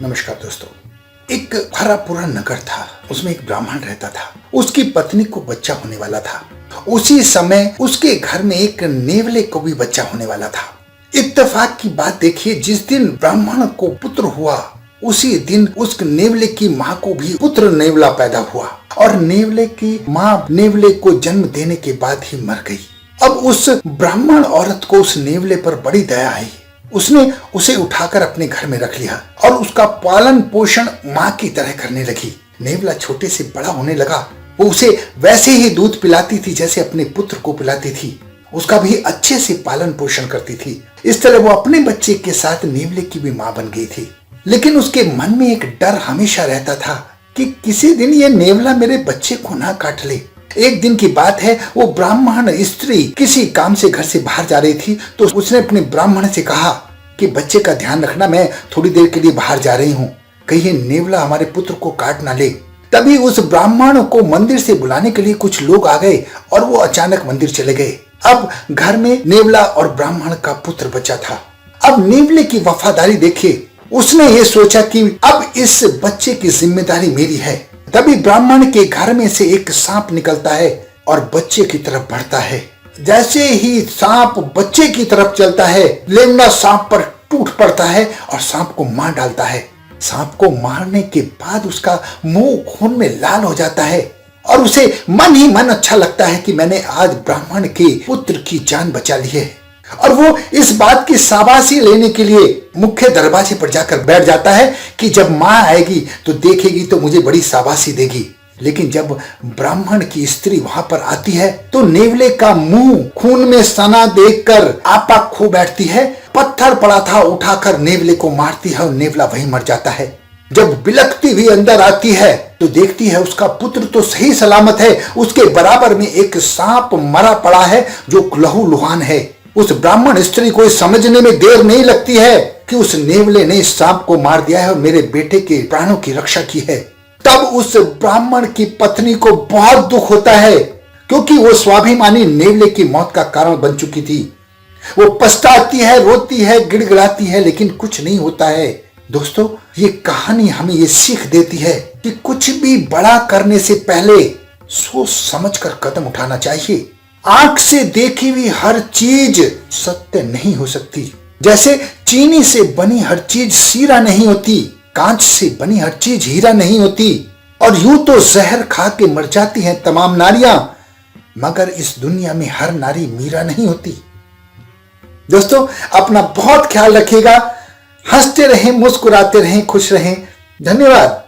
नमस्कार दोस्तों। एक भरा पूरा नगर था, उसमें एक ब्राह्मण रहता था। उसकी पत्नी को बच्चा होने वाला था। उसी समय उसके घर में एक नेवले को भी बच्चा होने वाला था। इत्तेफाक की बात देखिए, जिस दिन ब्राह्मण को पुत्र हुआ उसी दिन उस नेवले की माँ को भी पुत्र नेवला पैदा हुआ और नेवले की माँ नेवले को जन्म देने के बाद ही मर गई। अब उस ब्राह्मण औरत को उस नेवले पर बड़ी दया आई। उसने उसे उठाकर अपने घर में रख लिया और उसका पालन पोषण माँ की तरह करने लगी। नेवला छोटे से बड़ा होने लगा। वो उसे वैसे ही दूध पिलाती थी जैसे अपने पुत्र को पिलाती थी। उसका भी अच्छे से पालन पोषण करती थी। इस तरह वो अपने बच्चे के साथ नेवले की भी माँ बन गई थी। लेकिन उसके मन में एक डर हमेशा रहता था कि किसी दिन ये नेवला मेरे बच्चे को ना काट ले। एक दिन की बात है, वो ब्राह्मण स्त्री किसी काम से घर से बाहर जा रही थी तो उसने अपने ब्राह्मण से कहा कि बच्चे का ध्यान रखना, मैं थोड़ी देर के लिए बाहर जा रही हूँ, कहीं नेवला हमारे पुत्र को काट ना ले। तभी उस ब्राह्मण को मंदिर से बुलाने के लिए कुछ लोग आ गए और वो अचानक मंदिर चले गए। अब घर में नेवला और ब्राह्मण का पुत्र बचा था। अब नेवले की वफादारी देखिए, उसने ये सोचा कि अब इस बच्चे की जिम्मेदारी मेरी है। तभी ब्राह्मण के घर में से एक सांप निकलता है और बच्चे की तरफ बढ़ता है। जैसे ही सांप बच्चे की तरफ चलता है, लेमड़ा सांप पर टूट पड़ता है और सांप को मार डालता है। सांप को मारने के बाद उसका मुंह खून में लाल हो जाता है और उसे मन ही मन अच्छा लगता है कि मैंने आज ब्राह्मण के पुत्र की जान बचा ली है। और वो इस बात की शाबाशी लेने के लिए मुख्य दरवाजे पर जाकर बैठ जाता है कि जब माँ आएगी तो देखेगी तो मुझे बड़ी शाबाशी देगी। लेकिन जब ब्राह्मण की स्त्री वहां पर आती है तो नेवले का मुंह खून में सना देखकर आपा खो बैठती है। पत्थर पड़ा था उठाकर नेवले को मारती है और नेवला वहीं मर जाता है। जब बिलखती हुई अंदर आती है तो देखती है उसका पुत्र तो सही सलामत है, उसके बराबर में एक सांप मरा पड़ा है जो लहूलुहान है। उस ब्राह्मण स्त्री को समझने में देर नहीं लगती है कि उस नेवले ने इस सांप को मार दिया है और मेरे बेटे के प्राणों की रक्षा की है। तब उस ब्राह्मण की पत्नी को बहुत दुख होता है क्योंकि वो स्वाभिमानी नेवले की मौत का कारण बन चुकी थी। वो पछताती है, रोती है, गिड़गिड़ाती है, लेकिन कुछ नहीं होता है। दोस्तों, ये कहानी हमें ये सीख देती है कि कुछ भी बड़ा करने से पहले सोच समझकर कदम उठाना चाहिए। आंख से देखी हुई हर चीज सत्य नहीं हो सकती। जैसे चीनी से बनी हर चीज शीरा नहीं होती, कांच से बनी हर चीज हीरा नहीं होती। और यूं तो जहर खा के मर जाती हैं तमाम नारियां, मगर इस दुनिया में हर नारी मीरा नहीं होती। दोस्तों, अपना बहुत ख्याल रखिएगा। हंसते रहें, मुस्कुराते रहें, खुश रहें। धन्यवाद।